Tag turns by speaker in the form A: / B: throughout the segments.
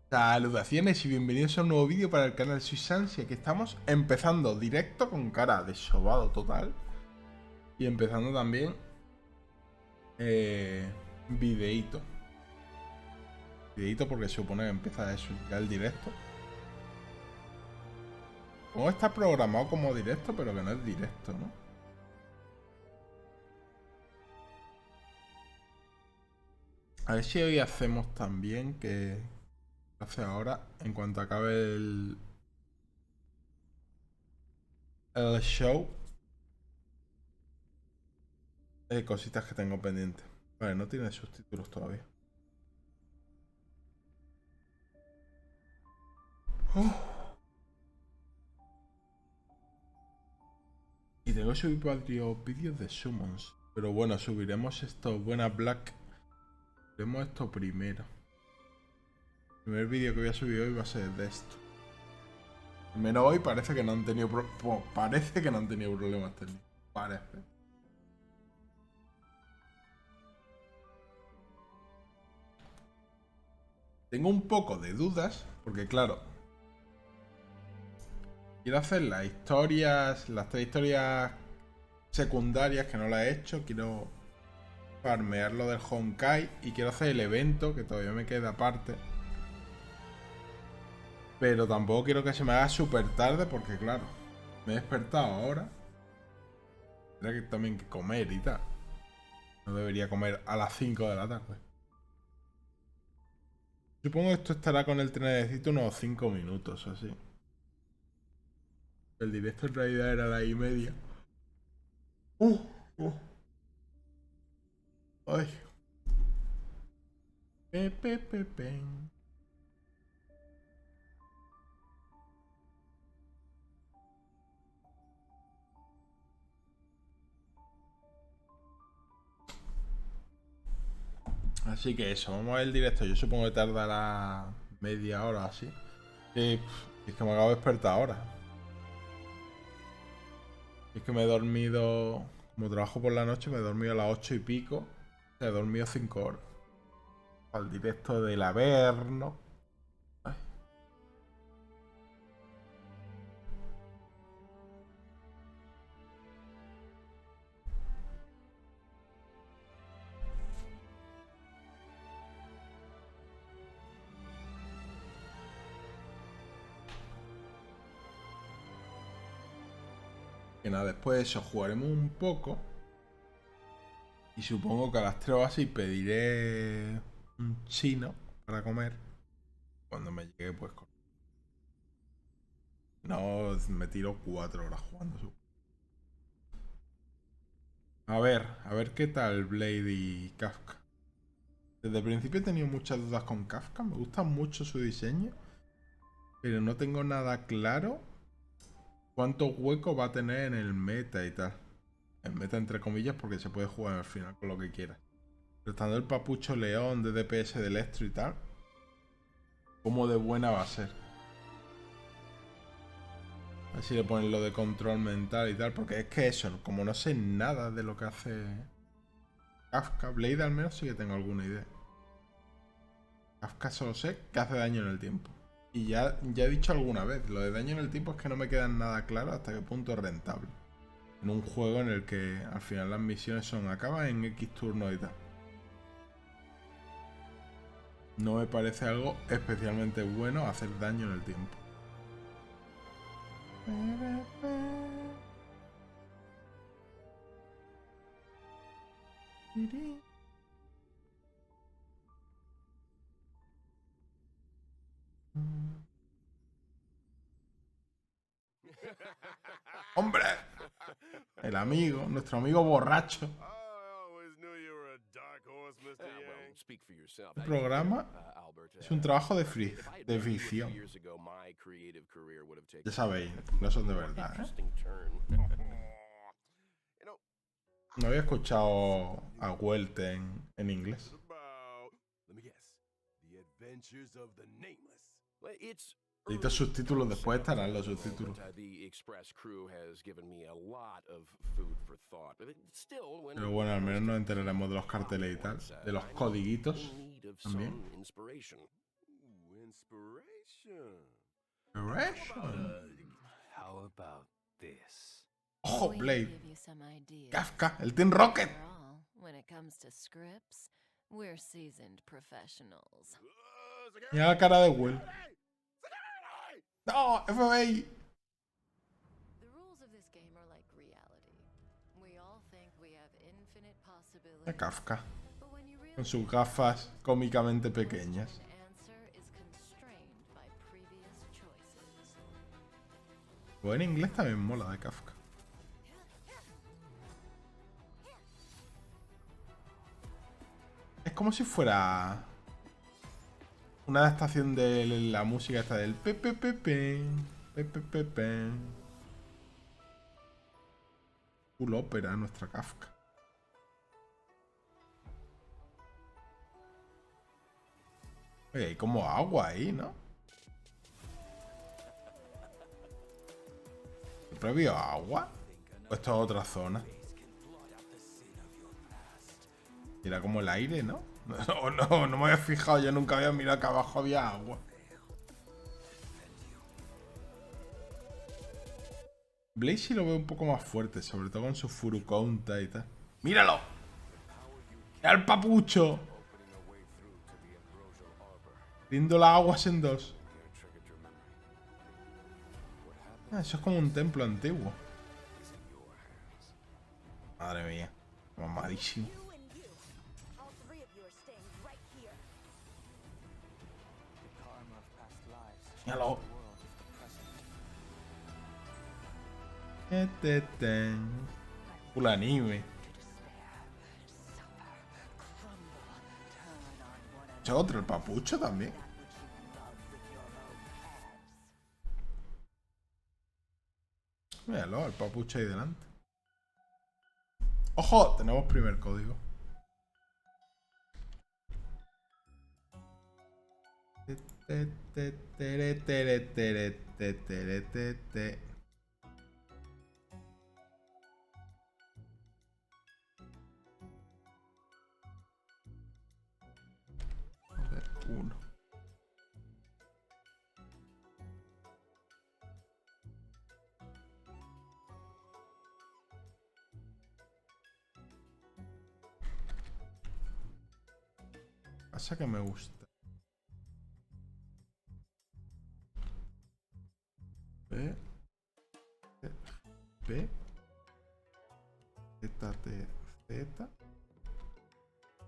A: Saludaciones y bienvenidos a un nuevo vídeo para el canal Susansia, que estamos empezando directo con cara de sobado total y empezando también videíto porque se supone que empieza eso, ya el directo. Como está programado como directo, pero que no es directo, ¿no? A ver si hoy hacemos también que hace ahora, en cuanto acabe el show, cositas que tengo pendientes. Vale, no tiene subtítulos todavía. Y tengo que subir varios vídeos de summons. Pero bueno, subiremos esto. Buena Black. Subiremos esto primero. El primer vídeo que voy a subir hoy va a ser de esto. Al menos hoy parece que no han tenido parece que no han tenido problemas técnicos. Parece. Tengo un poco de dudas. Porque claro, quiero hacer las tres historias secundarias que no las he hecho. Quiero farmear lo del Honkai y quiero hacer el evento que todavía me queda aparte. Pero tampoco quiero que se me haga súper tarde porque claro, me he despertado ahora. Tendré que también que comer y tal. No debería comer a las 5 de la tarde. Supongo que esto estará con el trenecito unos 5 minutos o así. El directo en realidad era la 1:30. Uh. Ay. Pe. Así que eso, vamos a ver el directo. Yo supongo que tardará media hora así. Y es que me acabo de despertar ahora. Es que me he dormido. Como trabajo por la noche, me he dormido a las 8 y pico. O sea, he dormido 5 horas. Al directo del Averno. Ay. Que nada, después de eso jugaremos un poco. Y supongo que a las 3 o así pediré un chino para comer. Cuando me llegue, pues con. No, me tiro 4 horas jugando. A ver qué tal Blade y Kafka. Desde el principio he tenido muchas dudas con Kafka. Me gusta mucho su diseño. Pero no tengo nada claro cuántos huecos va a tener en el meta y tal. En meta entre comillas porque se puede jugar al final con lo que quieras. Pero estando el papucho león de DPS de Electro y tal, ¿cómo de buena va a ser? A ver si le ponen lo de control mental y tal, porque es que eso, como no sé nada de lo que hace Kafka, Blade al menos sí que tengo alguna idea. Kafka solo sé que hace daño en el tiempo. Y ya he dicho alguna vez, lo de daño en el tiempo es que no me queda nada claro hasta qué punto es rentable. En un juego en el que al final las misiones son acaban en X turnos y tal. No me parece algo especialmente bueno hacer daño en el tiempo. ¡Hombre! El amigo, nuestro amigo borracho. El programa es un trabajo de ficción. Ya sabéis, no son de verdad, ¿eh? No había escuchado a Welt en inglés. Necesito subtítulos, después estarán los subtítulos. Pero bueno, al menos nos enteraremos de los carteles y tal. De los codiguitos también.
B: How about this?
A: ¡Ojo, Blade! Kafka, el Team Rocket.
C: When it comes to scripts, we're seasoned professionals.
A: Mira la cara de Will. ¡No! FBI.
C: The rules of this game are like reality. We all think we have infinite possibilities.
A: De Kafka,
C: But when you
A: con
C: realize
A: sus gafas cómicamente pequeñas.
C: an answer is constrained by previous choices.
A: O en inglés también mola de Kafka. Es como si fuera una adaptación de la música esta del PPPP. Full ópera, nuestra Kafka. Oye, hay como agua ahí, ¿no? ¿Siempre había agua? ¿O esto es otra zona? Era como el aire, ¿no? No me había fijado, yo nunca había mirado que abajo había agua. Blaze sí lo veo un poco más fuerte, sobre todo con su Furukonta y tal. ¡Míralo! ¡Mira el papucho! Rindo las aguas en dos. Ah, eso es como un templo antiguo. Madre mía. Mamadísimo. Míralo. Full anime. ¿Es otro el papucho también? Míralo, el papucho ahí delante. ¡Ojo! Tenemos primer código. Uno. Pasa que me gusta. B. B. Z, T, Z.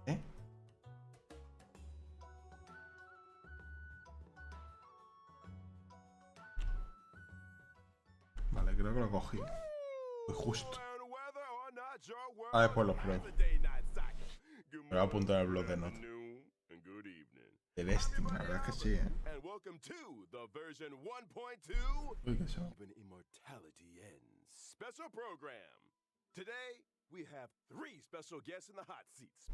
A: ¿Eh? Vale, creo que lo cogí. Muy justo. Ah, después lo pruebo. Me voy a apuntar el blog de notas. El Destiny, la verdad es que sí, ¿eh? Uy, ¿qué eso?
D: Today, we have 3 special guests in the hot seats.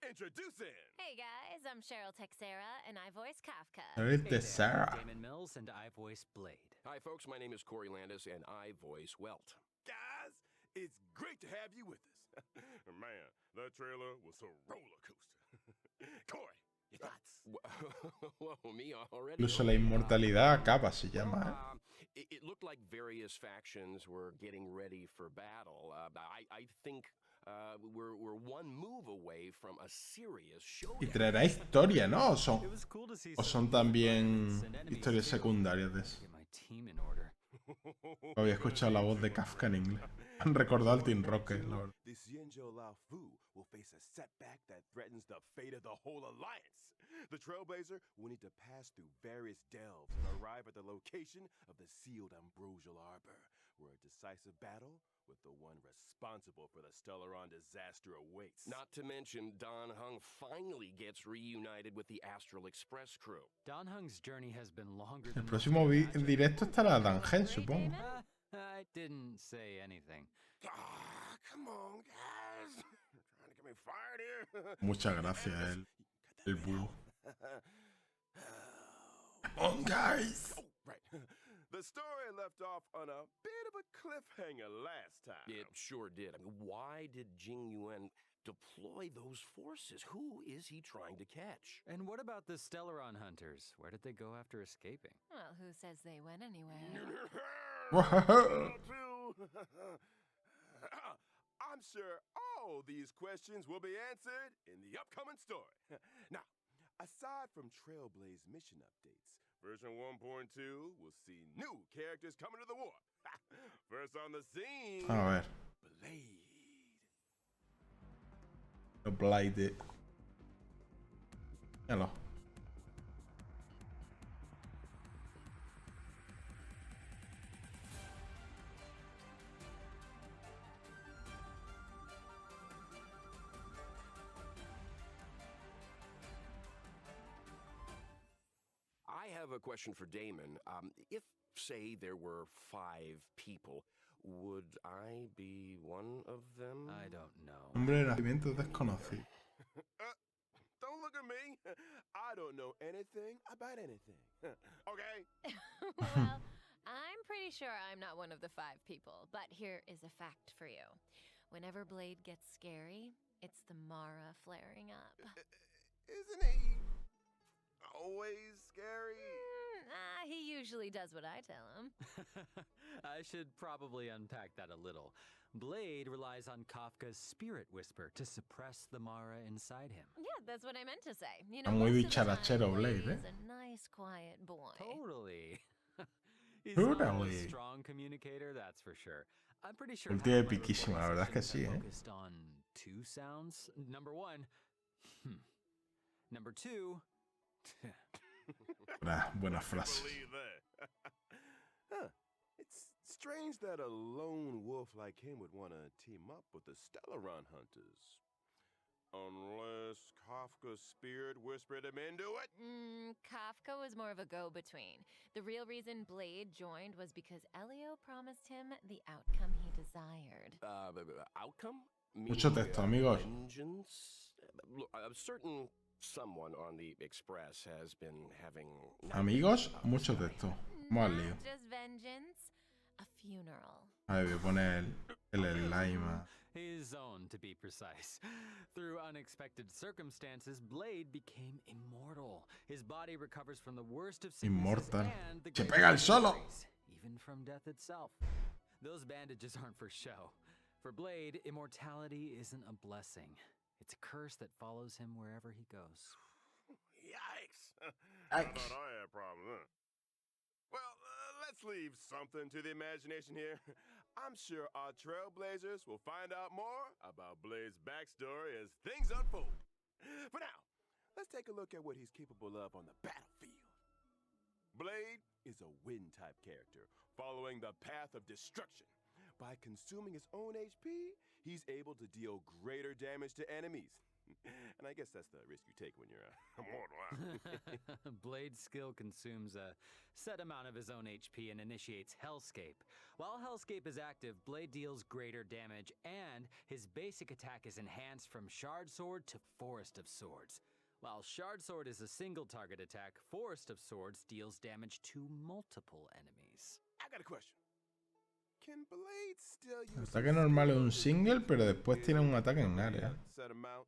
D: Introducing...
C: Hey guys, I'm Cheryl Texera, and I voice Kafka.
A: El de Sarah.
B: Damon Mills and I voice Blade.
D: Hi, folks. My name is Corey Landis, and I voice Welt. Guys, it's great to have you with us. Man, that trailer was a roller coaster. Corey, your thoughts? Well, me already.
A: Incluso la inmortalidad acaba, se llama, ¿eh?
D: It looked like various factions were getting ready for battle. I think we're one move away from a serious showdown.
A: Y traerá historia, ¿no? O son también historias secundarias de eso. Había escuchado la voz de Kafka en inglés. Han recordado al Team Rocket, la verdad.
D: This Yenjo Lao Fu will face a setback that threatens the fate of the whole alliance. The Trailblazer will need to pass through various delves and arrive at the location of the sealed ambrosial arbor, where a decisive battle with the one responsible for the Stellaron disaster awaits. Not to mention, Don Hung finally gets reunited with the Astral Express crew.
B: Don Hung's journey has been longer
A: El
B: than
A: próximo directo estará Dangen, supongo.
B: I didn't say anything.
D: Ah, come on, guys. You're trying to get me fired here.
A: Muchas gracias, el búho. Come on, guys.
D: Oh, right. The story left off on a bit of a cliffhanger last time. It sure did. I mean, why did Jing Yuan
E: deploy those forces? Who is he trying to catch?
B: And what about the Stellaron hunters? Where did they go after escaping?
C: Well, who says they went anywhere?
D: I'm sure all these questions will be answered in the upcoming story. Now, aside from Trailblaze mission updates, version 1.2 will see new characters coming to the war. First on the scene,
A: A ver.
D: Blade.
A: Lo Blade. Míralo.
E: I have a question for Damon. If, say, there were 5 people, would I be one of them?
B: I don't know.
A: Nombre de nacimiento desconocido.
D: Don't look at me. I don't know anything about anything. Okay?
C: Well, I'm pretty sure I'm not one of the 5 people, but here is a fact for you. Whenever Blade gets scary, it's the Mara flaring up.
D: Isn't he always scary?
C: He usually does what I tell him.
B: I should probably unpack that a little. Blade relies on Kafka's spirit whisper to suppress the Mara inside him.
C: Yeah, that's what I meant to say. You
A: Está
C: know,
A: muy
C: most of the time,
A: dicharachero, Blade,
C: is a nice, quiet boy.
B: Totally. He's not
A: Totally.
B: a strong communicator, that's for sure. I'm pretty sure
A: Ulti
B: half my
A: epiquísima, la
B: recording
A: verdad es que
B: sessions
A: sí,
B: are
A: ¿eh?
B: focused on 2 sounds. Number 1, Number 2,
A: Buena frase.
D: Believe that. Huh. It's strange that a lone wolf like him would want to team up with the Stellaron hunters. Unless Kafka's spirit whispered him into it.
C: Kafka was more of a go-between. The real reason Blade joined was because Elio promised him the outcome he desired.
E: Outcome?
A: Mucho
E: Meaning,
A: texto, amigos.
E: Vengeance? Look, a certain someone on the Express has been having...
A: Amigos, mucho texto. Vamos al lío.
C: Not just vengeance, a funeral.
A: A ver, voy a poner el slime.
B: his own to be precise. Through unexpected circumstances, Blade became immortal. His body recovers from the worst of sicknesses
A: Inmortal.
B: and the
A: Se
B: greatest
A: pega el solo.
B: injuries, even from death itself. Those bandages aren't for show. For Blade, immortality isn't a blessing. It's a curse that follows him wherever he goes.
D: Yikes. I thought I had a problem, huh? Well, let's leave something to the imagination here. I'm sure our trailblazers will find out more about Blade's backstory as things unfold. For now, let's take a look at what he's capable of on the battlefield. Blade is a wind-type character, following the path of destruction. By consuming his own HP, he's able to deal greater damage to enemies. And I guess that's the risk you take when you're immortal, huh?
B: Blade's skill consumes a set amount of his own HP and initiates Hellscape. While Hellscape is active, Blade deals greater damage, and his basic attack is enhanced from Shard Sword to Forest of Swords. While Shard Sword is a single target attack, Forest of Swords deals damage to multiple enemies.
D: I got a question. Can Blade still use
A: Ataque normal es un single, pero después tiene un ataque en área.
D: set amount?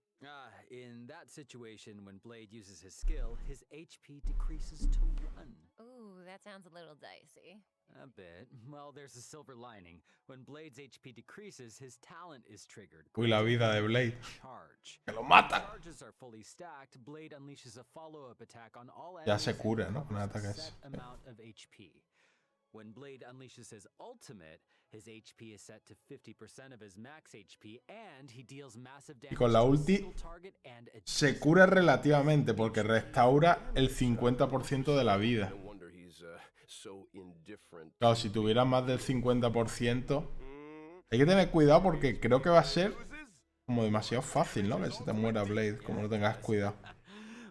B: In that situation, when Blade uses his skill, his HP decreases to 1.
C: Ooh, that sounds a little dicey.
B: A bit. Well, there's a silver lining. When Blade's HP decreases, his talent is triggered.
A: Uy, la vida de Blade.
B: Charge.
A: Que lo
B: When
A: mata.
B: charges are fully stacked, Blade unleashes a follow-up attack on all
A: Ya
B: enemies
A: se
B: and
A: cura, ¿no? Con
B: recovers a
A: ataques.
B: set amount of HP. When Blade unleashes his ultimate, his HP is set to 50% of his max HP, and he deals massive damage
A: con la
B: to a
A: ulti
B: single target and
A: Se cura relativamente porque restaura el 50% de la vida.
E: No wonder he's so indifferent.
A: Claro, si tuviera más del 50%, hay que tener cuidado porque creo que va a ser como demasiado fácil, ¿no? Que se te muera Blade, como no tengas cuidado.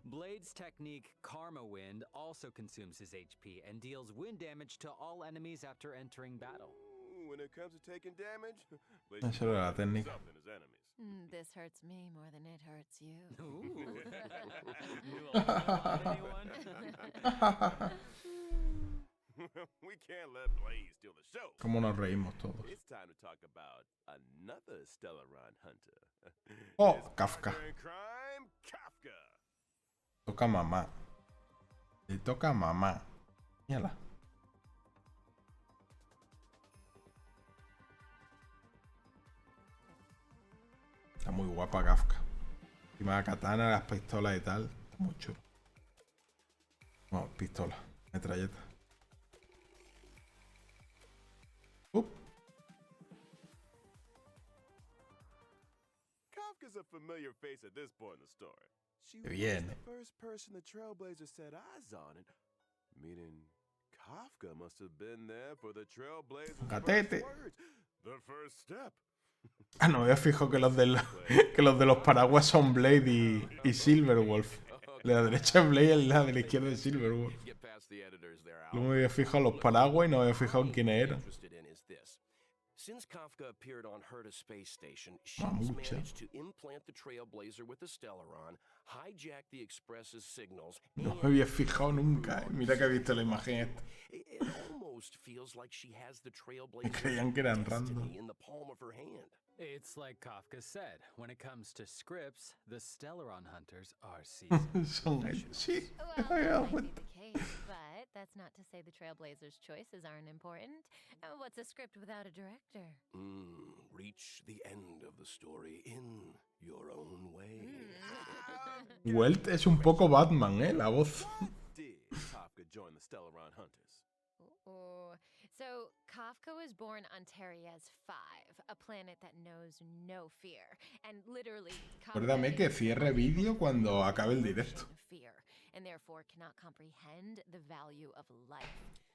B: Blade's technique, Karma Wind, also consumes his HP and deals wind damage to all enemies after entering battle.
D: When it comes to taking damage, Blade
A: Esa era la técnica.
D: something his enemies.
C: This hurts me more than it hurts you.
B: Ooh. Knew a lot about anyone?
D: We can't let Blaze steal the show.
A: Cómo nos reímos todos.
D: It's time to talk about another stellar hunter.
A: Oh,
D: His
A: Kafka.
D: partner in crime, Kafka.
A: Toca mamá. Le toca a mamá. Mírala. Está muy guapa Kafka. Encima la katana, las pistolas y tal. Está muy chulo. Bueno, pistola. Metralleta.
D: Kafka's a familiar face at this point in the story. She
A: Qué
D: was
A: bien.
D: the first person the Trailblazer set eyes on, and meaning Kafka must have been there for the Trailblazer's
A: Gatete.
D: first words, the first step.
A: Ah, no me había fijado que los de los paraguas son Blade y Silverwolf. La derecha es Blade y la de la izquierda es Silverwolf.
E: Get past the editors there, Al.
A: No me había fijado los paraguas y no me había fijado en quiénes eran.
E: Interested in is this. Since Kafka appeared on Herta Space Station, she's
A: Mamucha.
E: managed to implant the Trailblazer with the Stellaron, hijack the Express's signals,
A: No me había fijado nunca, Mira que he visto la imagen esta.
E: It almost feels like she has the
A: Creían que eran
E: Trailblazer's
A: random.
E: destiny in the palm of her hand.
B: It's like Kafka said. When it comes to scripts, the Stellaron hunters are seasoned.
A: Son ellos. Sí,
C: Well,
A: me había dado
C: that might be
A: cuenta.
C: the case, but that's not to say the Trailblazers' choices aren't important. What's a script without a director?
E: Reach the end of the story in your own way.
A: Welt es un poco Batman, la voz.
D: Did Kafka join the Stellaron Hunters?
C: Ooh. So, Kafka was born on Terias 5, a planet that knows no fear. And literally, Kafka
A: Acuérdame que
C: is
A: cierre vídeo cuando acabe el directo.
C: of fear, and therefore cannot comprehend the value of life.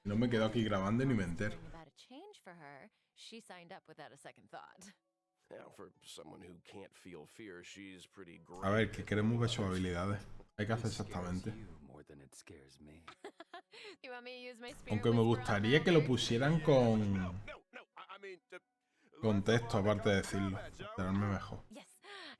A: No me quedo aquí grabando y ni me entero.
C: Hearing about a change for her, she signed up without a second thought.
E: Now, for someone who can't feel fear, she's pretty great.
A: A ver, que queremos ver sus habilidades. Hay que hacer
B: This scares
A: exactamente.
B: you more than it scares me.
C: You want me to use my spirit
A: Aunque me
C: whisper on
A: gustaría que lo
C: Albert?
A: pusieran con
D: No, I mean,
A: texto, aparte de decirlo. Enterarme mejor.
C: Yes,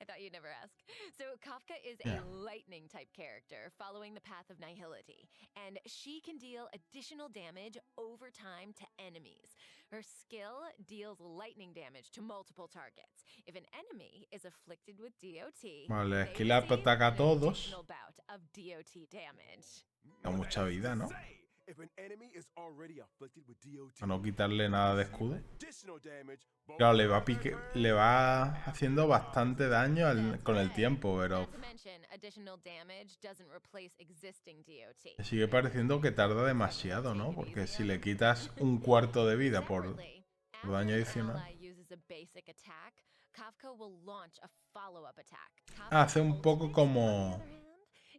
C: I thought you'd never ask. So Kafka is
A: Yeah.
C: a lightning type character following the path of nihility, and she can deal additional damage over time to enemies. Her skill deals lightning damage to multiple targets. If an enemy is afflicted with DOT,
A: Vale,
C: they
A: aquí la
C: receive
A: ataca a
C: an
A: todos.
C: additional bout of DOT damage.
A: Da mucha vida, ¿no?
D: If an enemy is already afflicted with DOT,
A: A no quitarle nada de escudo.
D: additional damage,
A: Claro, le va haciendo bastante daño con el tiempo, pero
C: Not to mention, additional damage doesn't replace existing DOT.
A: me sigue pareciendo que tarda demasiado, ¿no? Porque si le quitas un cuarto de vida por
C: Separately,
A: daño
C: after an
A: adicional.
C: ally uses a basic attack, Kafka will launch a follow-up attack.
A: Hace un
C: Kafka's
A: poco
C: ultimate,
A: como-
C: on the other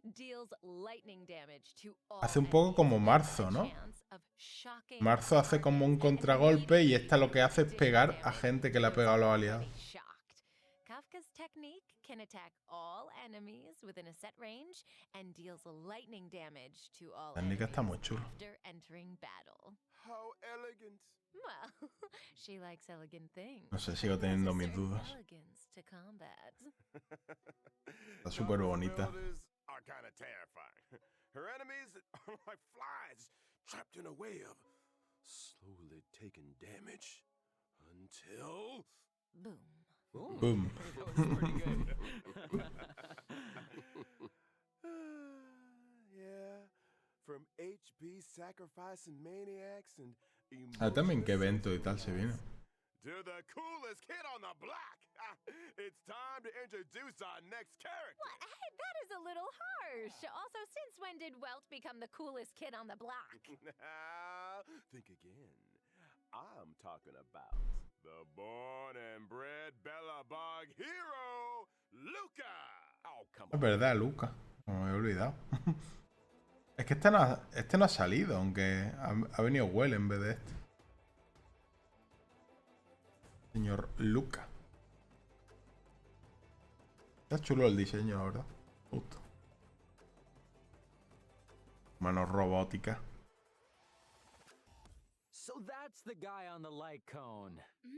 C: hand, deals lightning damage to all
A: Hace un poco
C: enemies,
A: como
C: with
A: Marzo,
C: a
A: ¿no?
C: chance of shocking
A: Marzo hace como un
C: targets and
A: contragolpe y esta lo que hace es
C: immediately
A: pegar a
C: damage
A: gente que le ha pegado a los aliados.
C: already shocked. Kafka's technique can attack all enemies within a set range and deals lightning damage to all
A: La técnica está muy
C: enemies
A: chula.
C: after entering battle.
D: how elegant.
C: Well, she likes elegant things.
A: No sé, sigo teniendo mis dudas.
C: Elegance to combat.
A: Está súper bonita.
D: Builders are kind of terrifying. Her enemies are like flies trapped in a web, slowly taking damage until.
C: Boom.
A: Boom.
D: Yeah, from HP sacrificing maniacs and
A: También qué
D: emotionless
A: evento y tal se viene.
D: to the coolest kid on the block. It's time to introduce our next character.
C: What? Hey, that is a little harsh. Also, since when did Welt become the coolest kid on the block?
D: Now, think again. I'm talking about the born and bred Bellabog hero, Luca.
E: Oh, come
A: Es
E: on.
A: verdad, Luca. No me he olvidado. Es que este no ha salido, aunque ha venido Well en vez de este. Señor Luca. Está chulo el diseño, la verdad. Justo. Manos robóticas.
B: So that's the guy on the light cone.
C: He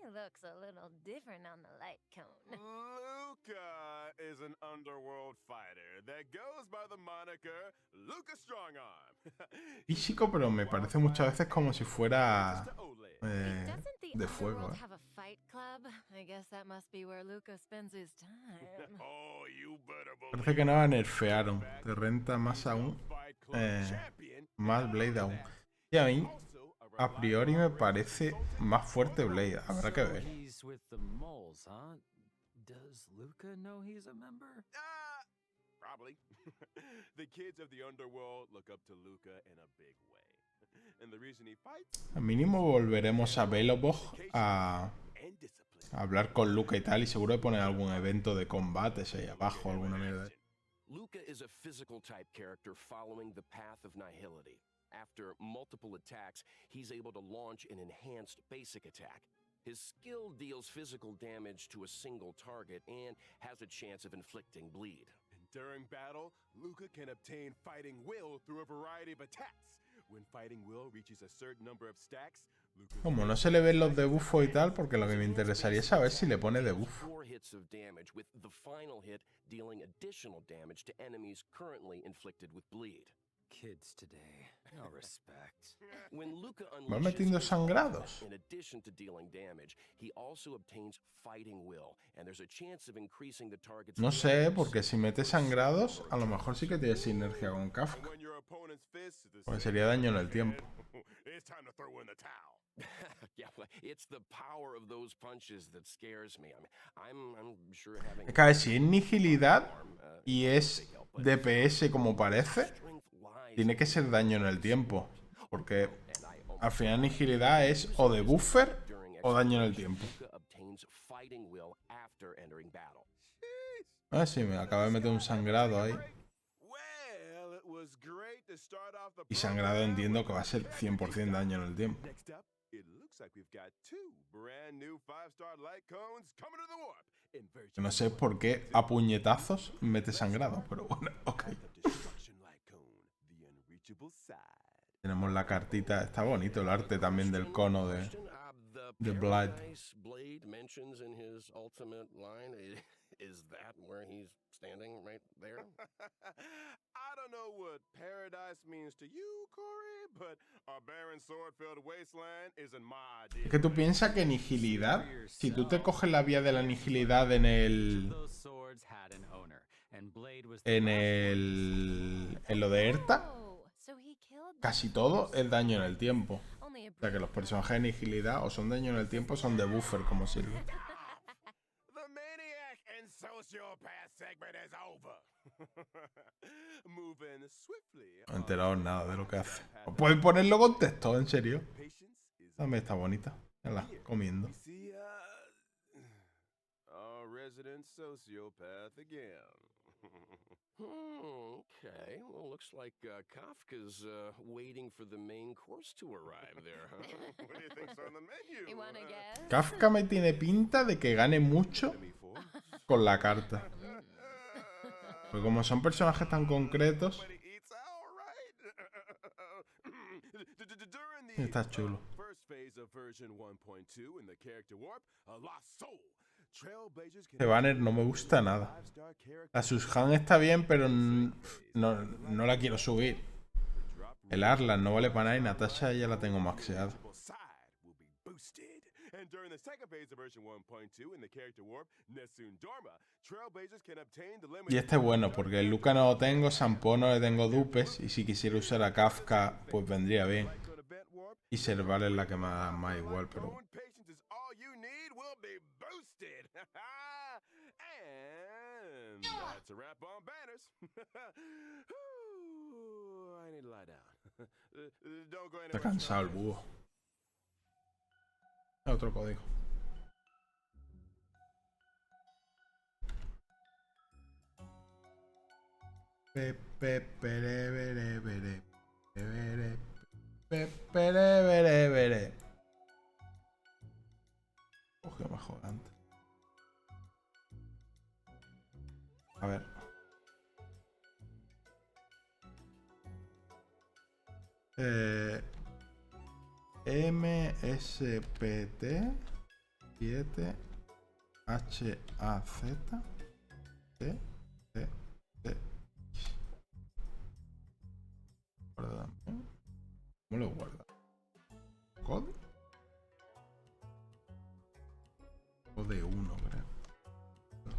C: looks a little different on the light cone.
D: Luca is an underworld fighter that goes by the moniker Luca Strongarm.
A: Físico, pero me parece muchas veces como si fuera
C: Doesn't the
A: de fuego.
C: underworld have a fight club? I guess that must be where Luca spends his time.
D: Oh, you better believe
A: Parece que no la nerfearon. Te renta más aún. Más Blade aún. Y a mí, a priori, me parece más fuerte Blade. Habrá que ver.
B: He's with the moles, huh? Does Luca know he's a member?
D: Probably. The kids of the underworld look up to Luca in a big way. And the reason he fights
A: Al mínimo volveremos a Belobog a
D: and discipline.
A: hablar con Luca y tal. Y seguro que ponen algún evento de combates ahí abajo, alguna mierda.
E: Luca is a physical type character following the path of nihility. After multiple attacks, he's able to launch an enhanced basic attack. His skill deals physical damage to a single target and has a chance of inflicting bleed.
D: And during battle, Luca can obtain fighting will through a variety of attacks. When fighting will reaches a certain number of stacks, Luca
A: Como no se le ven los debuffos y tal, porque lo que me interesaría es saber si le pone debuff.
E: 4 hits of damage, with the final hit dealing additional damage to enemies currently inflicted with bleed.
B: Kids today, no respect.
E: When Luca
A: Va metiendo
E: unleashes
A: sangrados.
E: in addition to dealing damage, he also obtains fighting will, and there's a chance of increasing the target's
A: No sé,
E: damage.
A: porque si mete sangrados, a lo mejor sí que tiene sinergia con Kafka.
D: when your opponent's fist is the
A: Porque
D: same
A: sería daño en el
D: as
A: tiempo.
D: it's time to throw in the towel.
E: Yeah, well, it's the power of those punches that scares me. I mean, I'm sure having
A: Es que a ver, si es nihilidad y es DPS como parece,
E: strength lies
A: tiene que ser daño en el tiempo. Porque al final nihilidad es o de buffer
E: during
A: o daño en el tiempo.
E: Luca obtains fighting will after entering battle.
A: Ah, sí, me acaba de meter un sangrado ahí.
D: Well, it was great to start off the
A: Y sangrado entiendo que va a ser 100% daño en el tiempo.
D: Next up, it looks like we've got 2 brand new 5-star light cones coming to the warp in version
A: No sé por qué a puñetazos mete sangrado, pero bueno, ok.
D: of destruction light cone, the unreachable side.
A: Tenemos la cartita, está bonito el arte también del cono de...
E: The
A: Blade.
E: Paradise Blade mentions in his ultimate line. Is that where he's standing right there?
D: I don't know what paradise means to you, Corey, but a barren sword-filled wasteland isn't my idea.
A: Es que tú piensas que nihilidad, si tú te coges la vía de la nihilidad en el...
B: Those swords had an owner, and Blade was
A: En lo de Erta,
C: Oh, so he killed
A: casi todo es daño en el tiempo.
C: only a
A: O sea que los personajes de nihilidad o son daño en el tiempo o son de buffer, como sirve.
D: The maniac and sociopath segment is over. Moving swiftly.
A: No he enterado nada de lo que hace. ¿O puedes ponerlo con texto, en serio?
D: Patience is
A: También está bonita. Mírala, comiendo.
D: we see our resident sociopath again.
E: Okay. Well, looks like Kafka's waiting for the main course to arrive there, huh?
D: What do you think's on the menu?
C: You wanna guess?
A: Kafka me tiene pinta de que gane mucho con la carta. Porque como son personajes tan concretos,
D: Everybody eats out, right? During the
A: está chulo.
D: first phase of version 1.2 in the character warp, a lost soul. Trailblazers can
A: Este banner no me gusta nada.
D: 5-star character
A: La Sushan está bien, pero no la quiero subir. El Arlan no vale para nada y Natasha ya la tengo maxeada.
D: side will be boosted. And during the second phase of version 1.2 in the character warp, Nessun Dorma, Trailblazers can obtain the
A: Y este es bueno, porque el Luca no lo tengo, Sampo no le tengo dupes, y si quisiera usar a Kafka, pues vendría bien. Y Serval es la que más igual, pero...
D: Own patience is all you need will be boosted. And that's a wrap on banners. I need to lie down. Don't go
A: Está
D: anywhere.
A: cansado el búho. Otro código. Coge más jugante. A ver. MSPT 7 HAZ T T T. Guarda también. ¿Cómo lo guarda? ¿Code? Code 1, creo. 2.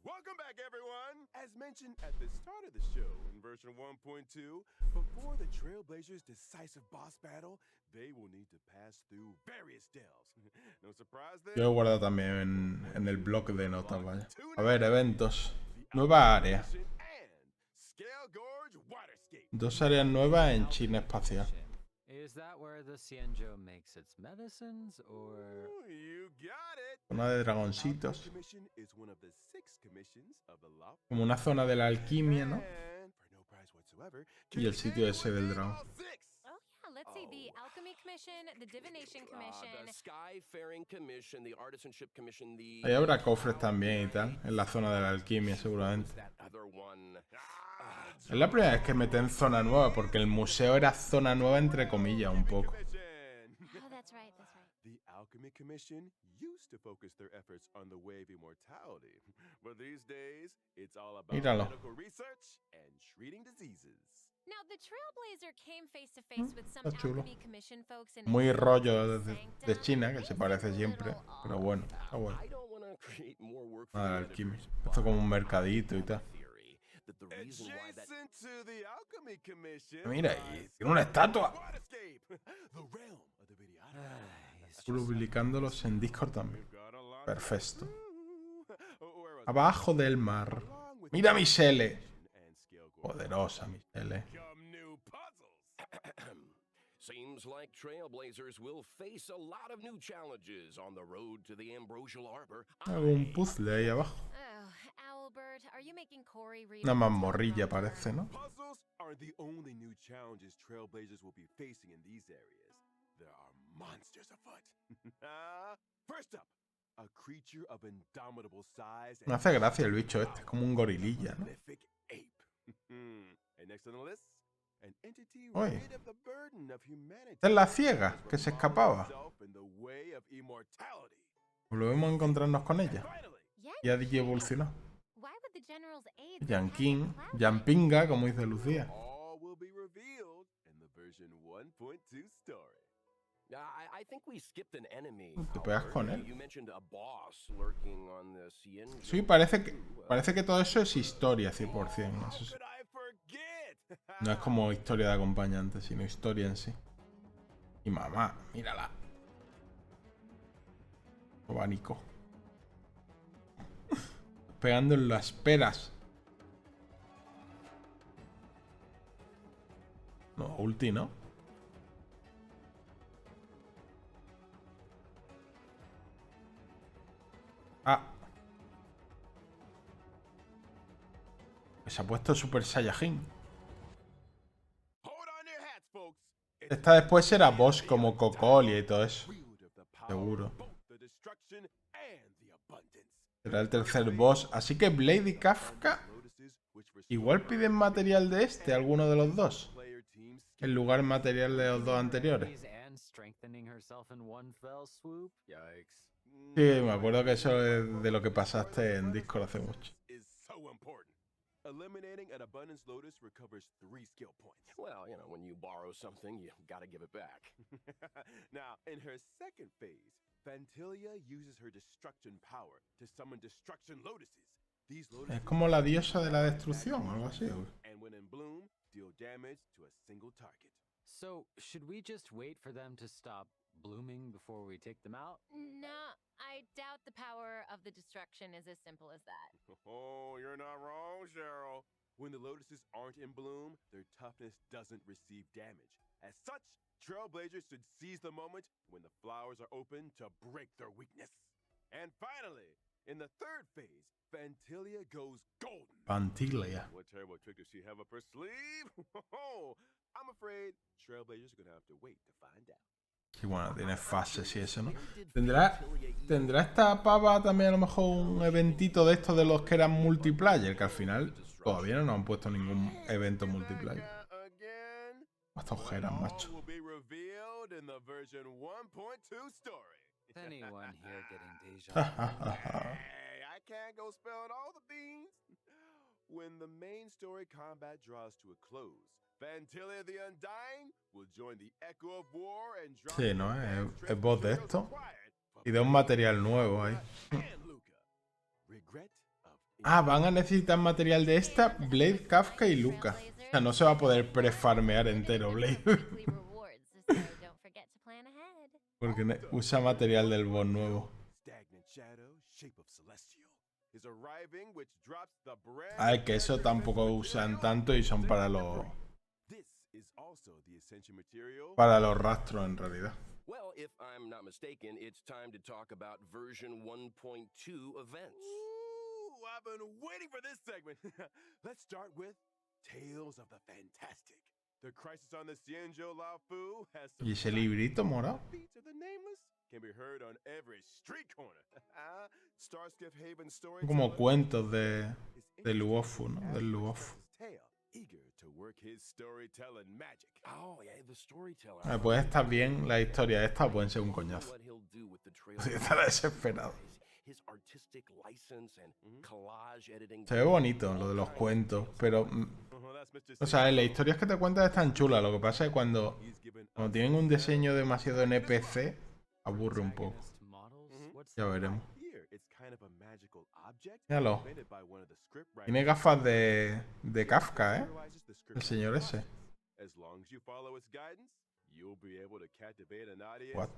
D: Welcome back, everyone! As mentioned at the start of the show, in version 1.2, before the Trailblazers' decisive boss battle, they will need to pass through various delves. No surprise there.
A: Yo lo he guardado también en el blog de notas, vaya. A ver, eventos. Nueva área. Dos áreas nuevas en China espacial.
B: Is that where the Xianzhou makes its medicines, or?
D: You got it.
A: Zona de dragoncitos.
D: Commission is one of the 6 commissions of the law.
A: Como una zona de la alquimia, ¿no?
D: And, for no prize whatsoever,
A: Y el sitio ese del dragón.
C: Oh yeah, let's see the Alchemy Commission, the Divination Commission.
E: The Skyfaring Commission, the Artisanship Commission, the...
A: Ahí habrá cofres también y tal. En la zona de la alquimia, seguramente.
E: That other one.
A: Es la primera vez que meten zona nueva, porque el museo era zona nueva entre comillas, un poco.
C: Oh, that's right, that's right.
D: The Alchemy Commission used to focus their efforts on the way of immortality, but these days it's all about
A: Míralo.
D: medical research and treating diseases.
C: Now, the Trailblazer came face to face with some
A: está chulo.
C: Alchemy Commission folks in
A: Muy
C: a
A: rollo de
C: sanctum.
A: China, que se parece siempre. Pero bueno, está bueno.
E: I don't want to create more work for
A: Nada de
E: the
A: alquimia.
E: editors,
A: Esto como un
E: but
A: mercadito y tal.
E: theory that the reason why that
D: Adjacent to the Alchemy Commission.
A: Mira, y
D: lies
A: tiene una estatua.
D: Waterscape, the realm of the videographer.
A: Publicándolos en Discord también.
D: We've got a lot to
A: Perfecto.
D: do. Where was
A: Abajo del mar.
D: Along with
A: Mira
D: the
A: Michelle.
D: and scale goals
A: Poderosa Michelle.
D: come new puzzles.
E: seems like Trailblazers will face a lot of new challenges on the road to the Ambrosial Arbor.
A: Algún puzzle ahí abajo.
C: Oh, Owlbert, are you making Corey read
A: Una
C: a
A: mazmorrilla
C: teleprompter?
A: parece, ¿no?
D: Puzzles aren't the only new challenges Trailblazers will be facing in these areas. There are monsters afoot. First up, a creature of indomitable size
A: Me hace gracia el bicho este, es como un gorililla, ¿no?
D: prolific ape. And next on the list, an entity
A: Oye.
D: rid of the burden of humanity.
A: Esta es la ciega que se escapaba.
D: Itself in the way of immortality.
A: Volvemos a encontrarnos con ella.
D: Finally,
C: Yeah,
A: Ya DJ evolucionó.
C: why would the general's aide
A: Yankin, Yampinga, como dice Lucía.
D: all will be revealed in the version 1.2 story.
E: I think we skipped an enemy.
A: Te pegas
E: Albert.
A: con él.
E: You mentioned a boss lurking on the Xianzhou.
A: Sí, parece que todo eso es historia, 100%. Eso sí.
D: Could I forget?
A: No es como historia de acompañante, sino historia en sí. Y mamá, mírala. Abanico. Pegando en las peras. No, ulti, ¿no? Ah. Se ha puesto Super Saiyajin.
D: Hold on to your hats, folks.
A: Esta después será boss como Cocolia y todo eso.
D: Wield of the power
A: Seguro.
D: of both the destruction and the abundance.
A: Será el tercer boss. Así que Blade y Kafka
D: Lotuses which restore
A: igual piden material de este, alguno de los dos.
D: player teams
A: En lugar material de los dos anteriores.
B: And strengthening herself in one fell swoop. Yikes.
A: Sí, me acuerdo que eso es de lo que pasaste en Discord hace mucho.
D: is so important. Eliminating an abundance lotus recovers 3 skill points.
E: Well, you know, when you borrow something, you gotta give it back.
D: Now, in her second phase, Fantilia uses her destruction power to summon destruction lotuses. These lotuses
A: Es como la diosa de la destrucción o algo así. ¿O qué?
D: and when in bloom, deal damage to a single target.
B: So, should we just wait for them to stop blooming before we take them out?
C: No, I doubt the power of the destruction is as simple as that.
D: Oh, you're not wrong, Cheryl. When the lotuses aren't in bloom, their toughness doesn't receive damage. As such, Trailblazers should seize the moment when the flowers are open to break their weakness. And finally, in the third phase, Fantilia goes golden.
A: Pantilia.
D: What terrible trick does she have up her sleeve? I'm afraid Trailblazers are gonna have to wait to find out.
A: Sí, bueno, tiene fases y eso, ¿no? Tendrá ¿Tendrá esta pava también a lo mejor un eventito de estos de los que eran multiplayer? Que al final todavía no nos han puesto ningún evento multiplayer. Hasta ojeras, macho.
B: Anyone here getting deja
D: Hey, I can't go spelling all the beans. When the main story combat draws to a close, Vantilia the Undying will join the echo of war and drop
A: Sí, ¿no? Es voz de esto. Y de un material nuevo ahí. Ah, van a necesitar material de esta, Blade, Kafka y Luca. O sea, no se va a poder prefarmear entero Blade. Porque usa material del boss nuevo. Ah, es que eso tampoco usan tanto y son para los rastros en realidad.
E: Well, if I'm not mistaken, it's time to talk about version 1.2 events.
D: Ooh, I've been waiting for this segment. Let's start with Tales of the Fantastic. The Crisis on the Xianzhou Laofu has
A: ¿Y ese librito morado?
D: Beats of the Nameless can be heard on every street corner. Starskiff Haven Story.
A: Como cuentos de Luofu, ¿no? Del Luofu.
D: Eager to work his storytelling magic.
E: Oh, yeah, the storyteller.
A: Puede estar bien la historia esta o pueden ser un coñazo.
E: What he'll do with the
A: Sí, estará desesperado.
E: His artistic license and collage editing.
A: Se ve bonito lo de los cuentos, pero... O sea, las historias que te cuentas están chulas. Lo que pasa es que cuando tienen un diseño demasiado NPC, aburre un poco. Ya veremos. Míralo. Tiene gafas de Kafka, ¿eh? El señor ese. What?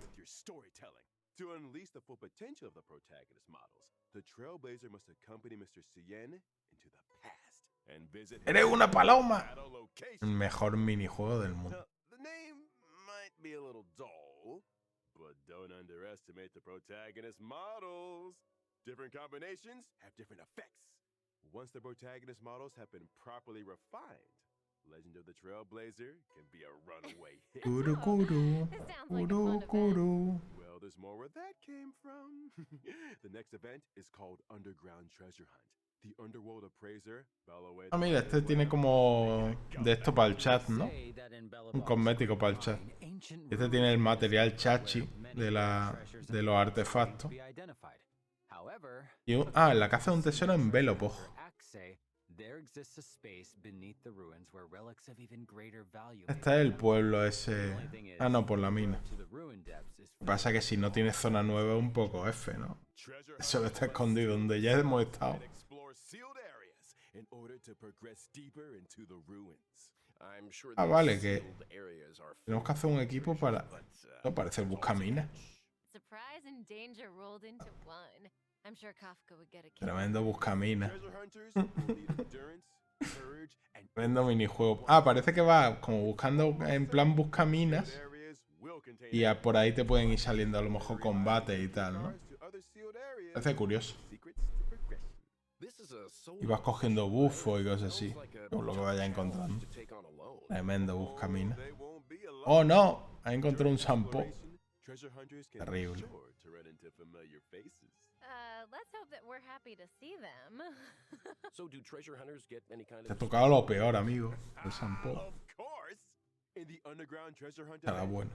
D: To unleash the full potential of the protagonist models, the Trailblazer must accompany Mr. Cien into the past and visit
A: ¡Eres una paloma!
D: location.
A: El mejor minijuego del mundo.
D: The name might be a little dull, but don't underestimate the protagonist models. Different combinations have different effects. Once the protagonist models have been properly refined, Legend of the Trailblazer can be a runaway hit.
A: Kuru kuru. Kuru kuru.
D: Well, there's more where that came from. The next event is called Underground Treasure Hunt. The Underworld Appraiser,
A: Ah, mira, este tiene como de esto para el chat, ¿no? Un cosmético para el chat. Este tiene el material chachi de los artefactos. Y en la caza de un tesoro en Velopog. Este es el pueblo ese. Ah, no, por la mina. Lo que pasa es que si no tiene zona nueva es un poco F, ¿no? Eso está escondido donde ya hemos estado. Ah, vale, que tenemos que hacer un equipo para... No parece buscaminas. Tremendo buscaminas. Tremendo minijuego. Ah, parece que va como buscando en plan buscaminas. Y por ahí te pueden ir saliendo a lo mejor combates y tal, ¿no? Parece curioso. Y vas cogiendo bufo y cosas así. Por lo que vayas encontrando. Tremendo buscaminas. ¡Oh, no! Ha encontrado un shampoo. Terrible. Te ha tocado lo peor, amigo. El shampoo. Estará bueno.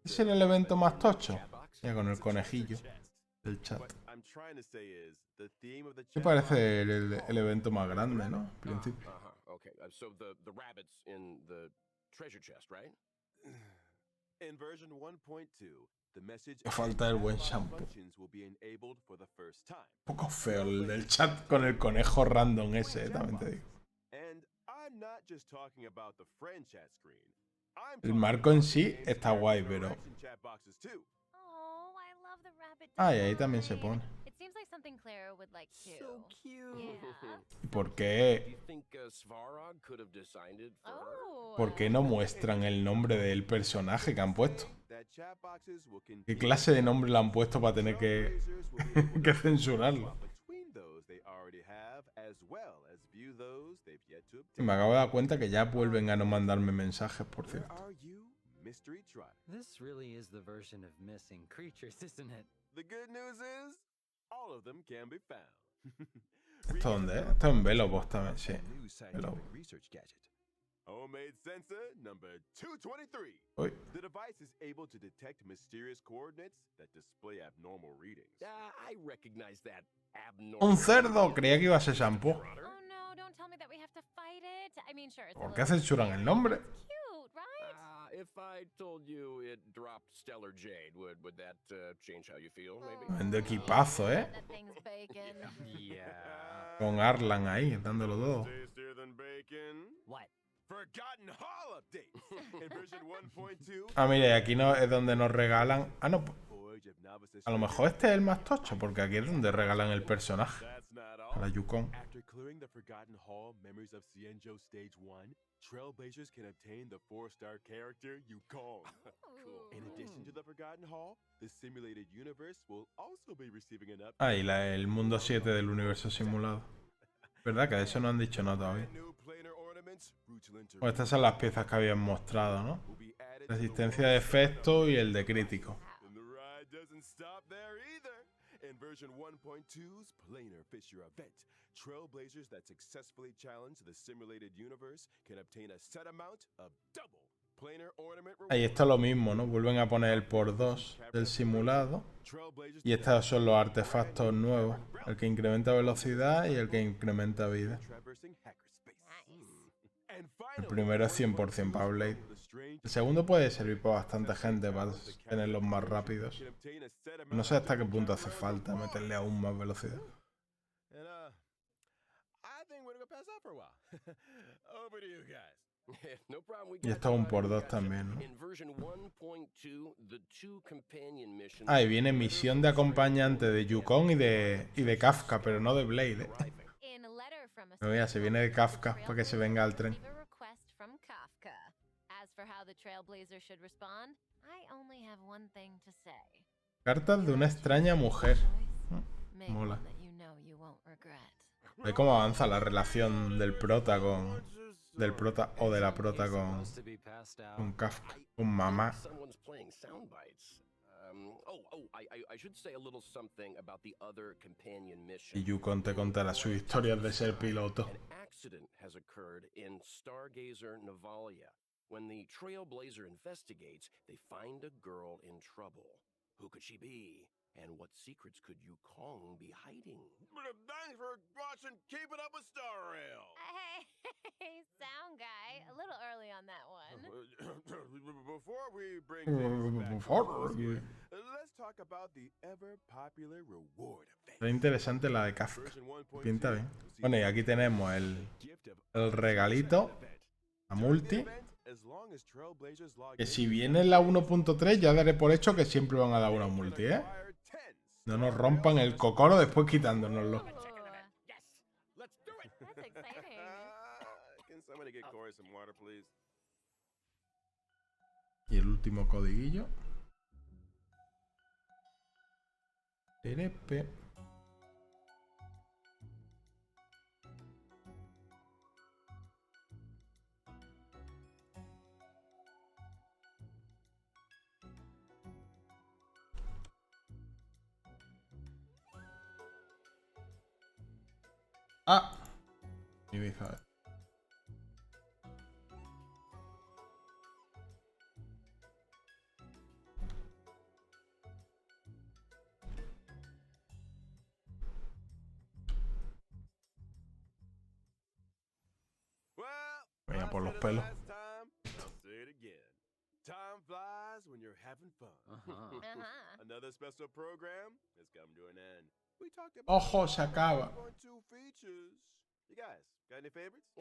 A: ¿Es el evento más tocho? Ya con el conejillo del chat. Me parece el evento más grande, ¿no? Al principio. Me falta el buen shampoo. Un poco feo el del chat con el conejo random ese, también te digo. El marco en sí está guay, pero... Ah, y ahí también se pone. ¿Y por qué? ¿Por qué no muestran el nombre del personaje que han puesto? ¿Qué clase de nombre le han puesto para tener que censurarlo?
D: already have, as well as view those they've yet to
A: Y
D: obtain.
A: me acabo de dar cuenta que ya vuelven a no mandarme mensajes, por
D: Where
A: cierto.
D: are you, mystery tribe?
B: This really is the version of missing creatures, isn't it?
D: The good news is, all of them can be found.
A: ¿Esto dónde es? Esto en Velopos también, sí.
D: New scientific
A: Velopos.
D: research gadget. Homemade sensor number 223.
A: Uy,
D: The device is able to detect mysterious coordinates that display abnormal readings.
E: I recognize that abnormal.
A: ¡un cerdo! Creía que iba a ser shampoo.
C: Oh no, don't tell me that we have to fight it. I mean, sure, it's a
A: ¿Por qué
C: little
A: censuran el nombre?
C: cute, right?
E: If I told you it dropped Stellar Jade, would that change how you feel, maybe?
A: Vende equipazo, ¿eh?
C: That thing's bacon.
B: Yeah.
A: Con Arlan ahí, dándolo todo.
D: Tastier than bacon.
B: What?
D: Forgotten Hall updates in version 1.2.
A: Ah, mira, y aquí no es donde nos regalan... Ah, no,
D: Voyage of Novices.
A: a lo mejor este es el más tocho, porque aquí es donde regalan el personaje.
D: That's not
A: A la
D: all.
A: Yukon.
D: After clearing the Forgotten Hall Memories of Xianzhou Stage 1, Trailblazers can obtain the 4-star character Yukong. In addition to the Forgotten Hall, the simulated universe will also be receiving an update.
A: Ah, y el mundo 7 del universo simulado. ¿Verdad? Que de eso no han dicho nada todavía.
D: New planar ornaments, Ruchelin
A: Pues estas son las piezas que habían mostrado, ¿no?
D: will be added to the
A: Resistencia de efecto y el de crítico.
D: And the ride doesn't stop there either. In version 1.2's Planar Fissure event, Trailblazers that successfully challenge the simulated universe can obtain a set amount of double planar ornament
A: Ahí
D: rewards.
A: está lo mismo, ¿no? Vuelven a poner el por 2 del simulado.
D: Trailblazers
A: Y estos son los artefactos nuevos. El que incrementa velocidad y el que incrementa vida.
D: traversing hackerspace. And
A: El
D: finally,
A: primero es 100% para Blade.
D: the strange
A: El segundo puede servir para bastante gente, para tenerlos más rápidos.
D: can obtain a set amount
A: No sé
D: of
A: hasta qué
D: double
A: punto hace
D: planar
A: falta meterle aún más velocidad.
D: And I think we're gonna pass out for a while. Over to you guys.
E: No problem. We
A: Y
E: got
A: esto es un
E: you,
A: por
E: buddy,
A: 2
E: gotcha.
A: también, ¿no?
E: In version 1.2, the two companion missions.
A: Ah, y viene misión de acompañante de Yukon y de Kafka, pero no de Blade, ¿eh?
C: In a letter from a
A: Pero mira, se viene de Kafka para que se venga al tren.
C: receive a request from Kafka. As for how the Trailblazer should respond, I only have one thing to say.
A: Cartas de una extraña mujer.
C: Make
A: Mola.
C: one that you know you won't regret.
A: Ve cómo avanza la relación del prota con... Del prota o de la prota con...
B: Supposed to be passed out.
A: Con Kafka. Con mamá.
E: Someone's playing sound bites. I should say a little something about the other companion mission.
A: Y Yukon te contará sus historias de ser piloto.
E: An accident has occurred in Stargazer Navalia. When the Trailblazer investigates, they find a girl in trouble. Who could she be? And what secrets could Yukong be hiding?
D: Thanks for watching Keeping Up with Star Rail.
C: Hey, sound guy. A little early on that one.
D: Before we bring things back to close here, let's talk about the ever popular reward
A: Es
D: event.
A: interesante la de Kafka.
D: Version 1.2,
A: Pinta bien.
D: you'll see
A: Bueno, y aquí tenemos
D: gift of
A: el regalito,
D: event.
A: la multi.
D: During the event, as long as Trailblazers log
A: Que
D: in,
A: si viene la 1.3 ya daré por hecho que siempre van a dar una multi, ¿eh?
D: acquire tens
A: No nos rompan el cocoro después quitándonoslo.
C: Ooh,
E: Yes, let's do it.
C: that's exciting.
D: Can somebody get Corey some water, please?
A: Y el último codiguillo. Terepe. Ah. Ibiza.
D: Well,
A: Venga,
D: I
A: por los
D: said it
A: pelos.
D: last time, I'll say it again. Time flies when you're having fun.
B: Uh-huh.
D: Another special program has come to an end. We talked about
A: Ojo, se acaba.
D: 1.2 features. You guys, got any favorites?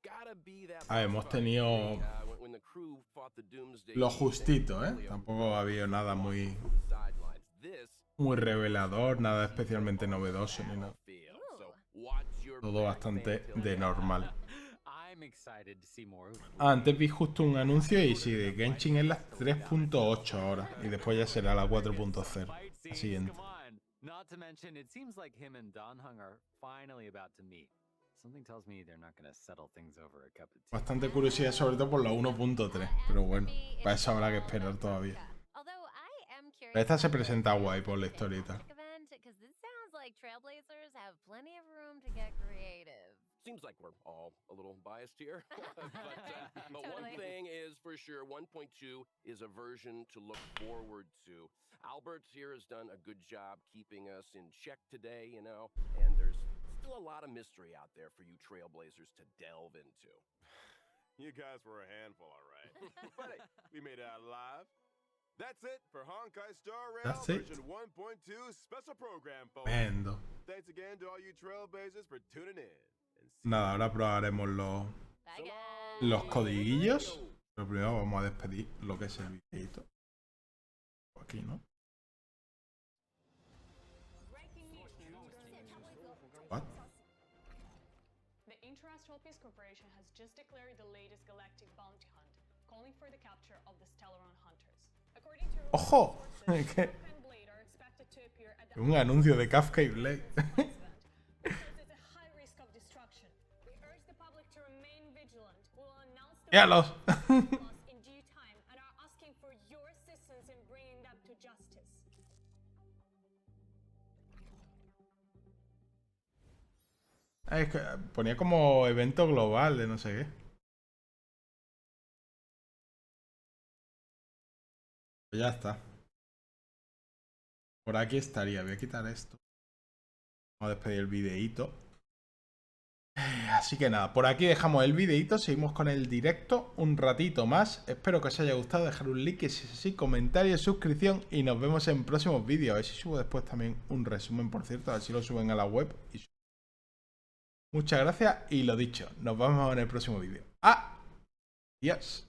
E: Gotta be that.
A: Ah, hemos tenido
E: when the crew fought the Doomsday.
A: lo justito, ¿eh? Tampoco había nada muy,
E: Sidelines. This
A: muy revelador, nada especialmente novedoso ni nada.
E: feel. So watch your
A: Todo
E: back,
A: bastante
E: fan, till
A: de
E: then.
A: normal.
B: I'm excited to see more.
A: Ah, antes vi justo un anuncio y sí, de Genshin es la 3.8 ahora. Y después ya será la 4.0.
B: Fight
A: La
B: scenes,
A: siguiente.
B: come on. Not to mention, it seems like him and Donhung are finally about to meet. Something tells me they're not gonna settle things over a cup of tea.
A: Bastante curiosidad, sobre todo por la 1.3. Pero bueno, para eso habrá que esperar todavía. Pero esta se presenta guay por la historieta.
E: Seems like we're all a little biased here. But one thing is for sure, 1.2 is a version to look forward to. Albert here has done a good job keeping us in check today, you know, and there's still a lot of mystery out there for you trailblazers to delve into.
D: You guys were a handful, all right. But hey, we made it out alive. That's it for Honkai Star Rail version 1.2 special program, folks.
A: Tremendo.
D: Thanks again to all you trailblazers for tuning in.
A: Nada, ahora probaremos los codiguillos. Pero primero vamos a despedir lo que es el videito. Aquí, ¿no? What?
F: The International Peace Corporation has just declared the latest galactic bounty hunt, calling for the capture of the Stellaron hunters. According to
A: ¡Ojo! Un anuncio de Kafka y Blade. ¡Míralos! Es que ponía como evento global de no sé qué. Pues ya está. Por aquí estaría. Voy a quitar esto. Vamos a despedir el videíto. Así que nada, por aquí dejamos el videíto. Seguimos con el directo un ratito más. Espero que os haya gustado. Dejar un like si es así, comentario, suscripción. Y nos vemos en próximos vídeos. A ver si subo después también un resumen, por cierto. A ver si lo suben a la web. Muchas gracias y lo dicho. Nos vemos en el próximo vídeo. ¡Adiós!